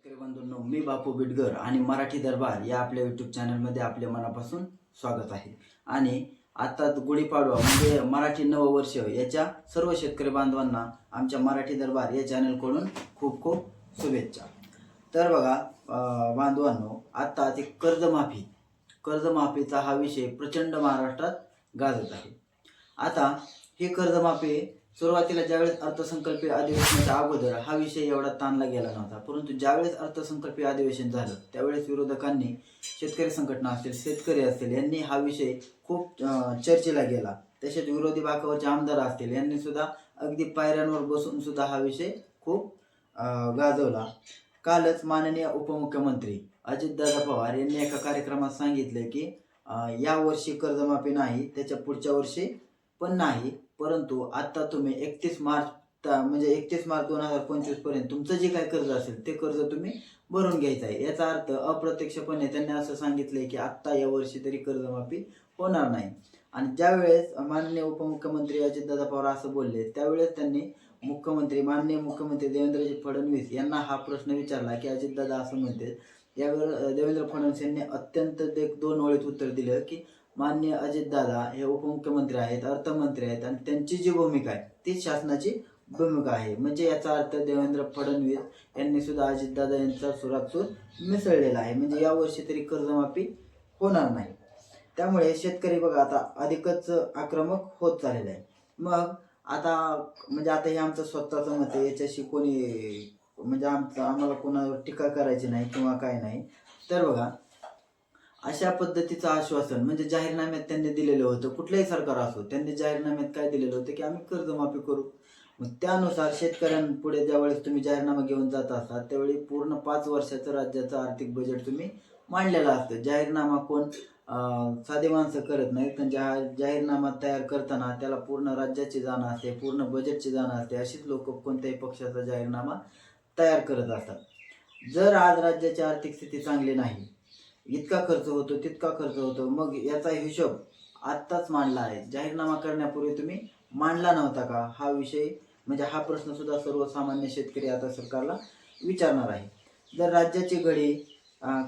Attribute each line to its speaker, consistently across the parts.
Speaker 1: शेतकरी बंधूंनो, मी बापू बिडगर आणि मराठी दरबार या आपल्या यूट्यूब चॅनलमध्ये आपल्या मनापासून स्वागत आहे. आणि आता गुढीपाडवा म्हणजे मराठी नववर्ष याच्या सर्व शेतकरी बांधवांना आमच्या मराठी दरबार या चॅनलकडून खूप खूप शुभेच्छा. तर बघा बांधवांनो, आता ते कर्जमाफीचा हा विषय प्रचंड महाराष्ट्रात गाजत आहे. आता ही कर्जमाफी सुरुवातीला ज्यावेळेस अर्थसंकल्पीय अधिवेशनाच्या अगोदर हा विषय एवढा ताणला गेला नव्हता, परंतु ज्यावेळेस अर्थसंकल्पीय अधिवेशन झालं त्यावेळेस विरोधकांनी, शेतकरी संघटना असतील, शेतकरी असतील, यांनी हा विषय खूप चर्चेला गेला. तसेच विरोधी बाकावरचे आमदार असतील यांनी सुद्धा अगदी पायऱ्यांवर बसून सुद्धा हा विषय खूप गाजवला. कालच माननीय उपमुख्यमंत्री अजितदादा पवार यांनी एका कार्यक्रमात सांगितले की या वर्षी कर्जमाफी नाही, त्याच्या पुढच्या वर्षी पण नाही, परंतु आता तुम्ही 31 मार्च म्हणजे 31 मार्च 2025 पर्यंत तुमचं जे काय कर्ज असेल ते कर्ज तुम्ही भरून घ्यायचं आहे. याचा अर्थ अप्रत्यक्षपणे त्यांनी असं सांगितलंय की आत्ता या वर्षी तरी कर्जमाफी होणार नाही. आणि ज्यावेळेस माननीय उपमुख्यमंत्री अजितदादा पवार असं बोलले त्यावेळेस त्यांनी माननीय मुख्यमंत्री देवेंद्रजी फडणवीस यांना हा प्रश्न विचारला की अजितदादा असं म्हणते. यावेळी देवेंद्र फडणवीस यांनी अत्यंत 2 ओळीत उत्तर दिलं की माननीय अजितदादा हे उपमुख्यमंत्री आहेत, अर्थमंत्री आहेत आणि त्यांची जी भूमिका आहे ती शासनाची भूमिका आहे. म्हणजे याचा अर्थ देवेंद्र फडणवीस यांनी सुद्धा अजितदादा यांचा सुरात मिसळलेला आहे. म्हणजे यावर्षी तरी कर्जमाफी होणार नाही. त्यामुळे शेतकरी बघा आता अधिकच आक्रमक होत चाललेला आहे. मग आता हे आमचं स्वतःचं मत आहे, याच्याशी कोणी म्हणजे आम्हाला कोणावर टीका करायची नाही किंवा काय नाही. तर बघा, अशा पद्धतीचं आश्वासन म्हणजे जाहीरनाम्यात त्यांनी दिलेलं होतं. कुठलंही सरकार असो, त्यांनी जाहीरनाम्यात काय दिलेलं होतं की आम्ही कर्जमाफी करू. मग त्यानुसार शेतकऱ्यांपुढे ज्यावेळेस तुम्ही जाहीरनामा घेऊन जात असतात त्यावेळी पूर्ण 5 वर्षाचं राज्याचं आर्थिक बजेट तुम्ही मांडलेलं असतं. जाहीरनामा कोण साधी माणसं करत नाहीत, पण जाहीरनामा तयार करताना त्याला पूर्ण राज्याची जाण असते, पूर्ण बजेटची जाण असते. अशीच लोक कोणत्याही पक्षाचा जाहीरनामा तयार करत असतात. जर आज राज्याची आर्थिक स्थिती चांगली नाही, इतका खर्च होतो तितका खर्च होतो, मग याचा हिशोब आत्ताच मांडला आहे, जाहीरनामा करण्यापूर्वी तुम्ही मांडला नव्हता का? हा विषय म्हणजे हा प्रश्न सुद्धा सर्वसामान्य शेतकरी आता सरकारला विचारणार आहे. जर राज्याची घडी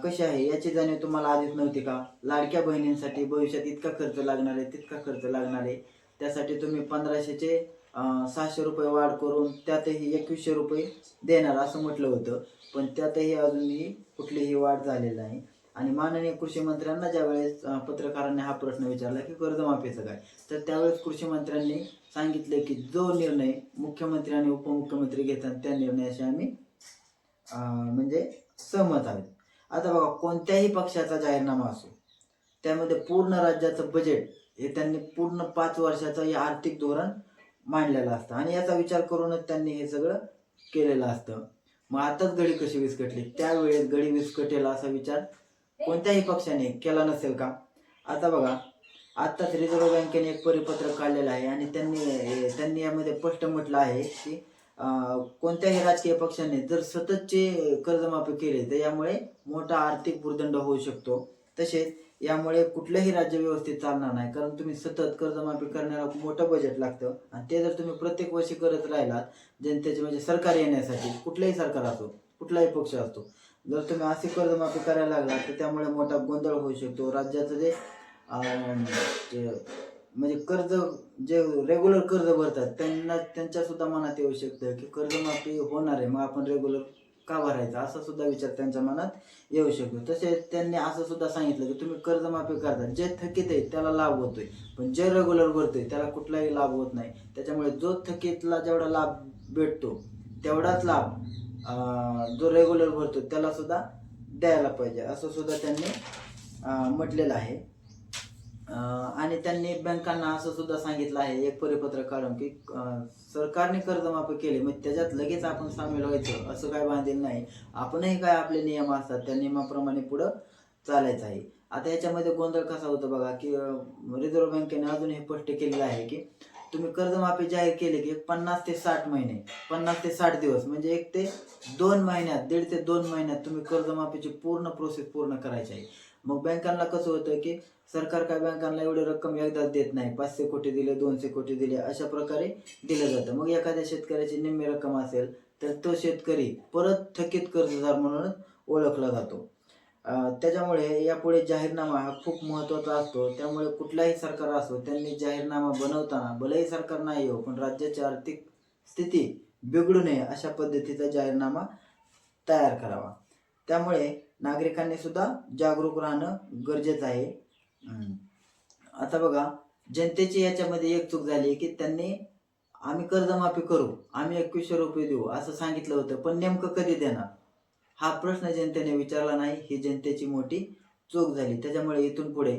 Speaker 1: कशी आहे याची जाणीव तुम्हाला आधीच नव्हती का? लाडक्या बहिणींसाठी भविष्यात इतका खर्च लागणार आहे, तितका खर्च लागणार आहे, त्यासाठी तुम्ही 1500चे 600 रुपये वाढ करून त्यातही 2100 रुपये देणार असं म्हटलं होतं, पण त्यातही अजूनही कुठलीही वाढ झालेली नाही. आणि माननीय कृषी मंत्र्यांना ज्यावेळेस पत्रकारांनी हा प्रश्न विचारला की कर्जमाफीचं काय, तर त्यावेळेस कृषी मंत्र्यांनी सांगितले की जो निर्णय मुख्यमंत्री आणि उपमुख्यमंत्री घेतात त्या निर्णयाशी आम्ही म्हणजे सहमत आहोत. आता बघा, कोणत्याही पक्षाचा जाहीरनामा असो त्यामध्ये पूर्ण राज्याचं बजेट हे त्यांनी पूर्ण 5 वर्षाचं हे आर्थिक धोरण मांडलेलं असतं आणि याचा विचार करूनच त्यांनी हे सगळं केलेलं असतं. मग आताच गडी कशी विस्कटली? त्यावेळेस गडी विस्कटेल असा विचार कोणत्याही पक्षाने केला नसेल का? आता बघा, आत्ताच रिझर्व्ह बँकेने एक परिपत्रक काढलेलं आहे आणि त्यांनी यामध्ये स्पष्ट म्हटलं आहे की कोणत्याही राजकीय पक्षाने जर सततचे कर्जमाफी केले तर यामुळे मोठा आर्थिक भुर्दंड होऊ शकतो. तसेच यामुळे कुठलंही राज्य व्यवस्थित चालणार नाही, कारण तुम्ही सतत कर्जमाफी करण्याला मोठं बजेट लागतं आणि ते जर तुम्ही प्रत्येक वर्षी करत राहिलात जनतेचे म्हणजे सरकार येण्यासाठी, कुठलंही सरकार असो, कुठलाही पक्ष असतो, जर तुम्ही अशी कर्जमाफी करायला लागला तर त्यामुळे मोठा गोंधळ होऊ शकतो. राज्याचं जे म्हणजे कर्ज जे रेग्युलर कर्ज भरतात त्यांच्या सुद्धा मनात येऊ शकतं की कर्जमाफी होणार आहे, मग आपण रेग्युलर का भरायचं, असा सुद्धा विचार त्यांच्या मनात येऊ शकतो. तसेच त्यांनी असं सुद्धा सांगितलं की तुम्ही कर्जमाफी करता, जे थकीत आहे त्याला लाभ होतोय, पण जे रेग्युलर भरतोय त्याला कुठलाही लाभ होत नाही. त्याच्यामुळे जो थकीतला जेवढा लाभ भेटतो तेवढाच लाभ जो रेग्युलर भरतो त्याला सुद्धा द्यायला पाहिजे, असं सुद्धा त्यांनी म्हटलेलं आहे. आणि त्यांनी बँकांना असं सुद्धा सांगितलं आहे एक परिपत्रक काढून की सरकारने कर्जमाफी केली मग त्याच्यात लगेच आपण सामील व्हायचं असं काय बांधील नाही. आपणही काय आपले नियम असतात त्या नियमाप्रमाणे पुढं चालायचं आहे. आता याच्यामध्ये गोंधळ कसा होतो बघा की रिझर्व्ह बँकेने अजून हे स्पष्ट केलेलं आहे की तुम्ही कर्जमाफी जाहीर केली की 50 ते 60 महिने 50 ते 60 दिवस म्हणजे 1 ते 2 महिन्यात 1.5 ते 2 महिन्यात तुम्ही कर्जमाफीची पूर्ण प्रोसेस पूर्ण करायची आहे. मग बँकांना कसं होतं की सरकार काय बँकांना एवढी रक्कम एकदाच देत नाही, 500 कोटी दिले, 200 कोटी दिले, अशा प्रकारे दिलं जातं. मग एखाद्या शेतकऱ्याची निम्मी रक्कम असेल तर तो शेतकरी परत थकीत कर्जदार म्हणून ओळखला जातो. त्याच्यामुळे यापुढे जाहीरनामा हा खूप महत्त्वाचा असतो. त्यामुळे कुठलाही सरकार असो त्यांनी जाहीरनामा बनवताना भलेही सरकार नाही हो पण राज्याची आर्थिक स्थिती बिघडू नये अशा पद्धतीचा जाहीरनामा तयार करावा. त्यामुळे नागरिकांनी सुद्धा जागरूक राहणं गरजेचं आहे. आता बघा, जनतेची याच्यामध्ये एक चूक झाली की त्यांनी आम्ही कर्जमाफी करू, आम्ही 2100 रुपये देऊ असं सांगितलं होतं, पण नेमकं कधी देणार हा प्रश्न जनतेने विचारला नाही. ही जनतेची मोठी चूक झाली. त्याच्यामुळे इथून पुढे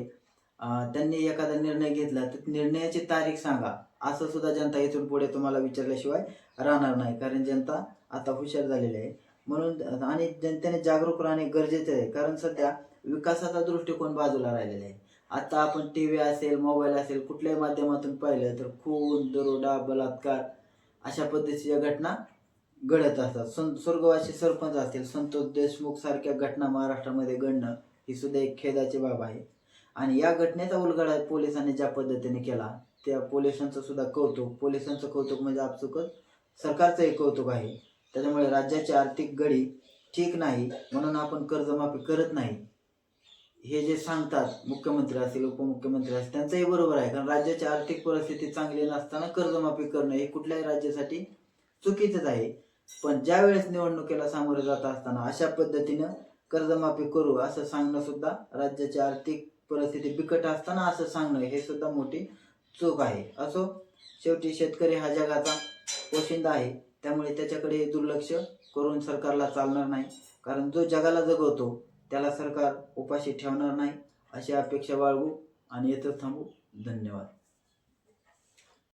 Speaker 1: त्यांनी एखादा निर्णय घेतला तर निर्णयाची तारीख सांगा असं सुद्धा जनता इथून पुढे तुम्हाला विचारल्याशिवाय राहणार नाही. कारण जनता आता हुशार झालेली आहे. म्हणून आणि जनतेने जागरूक राहणे गरजेचे आहे. कारण सध्या विकासाचा दृष्टिकोन बाजूला राहिलेला आहे. आता आपण TV असेल, मोबाईल असेल, कुठल्याही माध्यमातून पाहिलं तर खून, दरोडा, बलात्कार अशा पद्धतीच्या घटना घडत असतात. स्वर्गवासी सरपंच असतील, संतोष देशमुख सारख्या घटना महाराष्ट्रामध्ये घडणं ही सुद्धा एक खेदाची बाब आहे. आणि या घटनेचा उलगडा पोलिसांनी ज्या पद्धतीने केला त्या पोलिसांचं सुद्धा कौतुक. पोलिसांचं कौतुक म्हणजे आपसुकच सरकारचंही कौतुक आहे. त्याच्यामुळे राज्याची आर्थिक घडी ठीक नाही म्हणून आपण कर्जमाफी करत नाही हे जे सांगतात मुख्यमंत्री असतील, उपमुख्यमंत्री असतील, त्यांचंही बरोबर आहे. कारण राज्याची आर्थिक परिस्थिती चांगली नसताना कर्जमाफी करणं हे कुठल्याही राज्यासाठी चुकीचंच आहे. पण ज्या वेळेस निवडणुकीला सामोरे जात असताना अशा पद्धतीनं कर्जमाफी करू असं सांगणं सुद्धा राज्याची आर्थिक परिस्थिती बिकट असताना असं सांगणं हे सुद्धा मोठी चूक आहे. असो, शेवटी शेतकरी हा जगाचा पोशिंदा आहे. त्यामुळे त्याच्याकडे दुर्लक्ष करून सरकारला चालणार नाही. कारण जो जगाला जगवतो त्याला सरकार उपाशी ठेवणार नाही अशी अपेक्षा बाळगू आणि येथेच थांबू. धन्यवाद.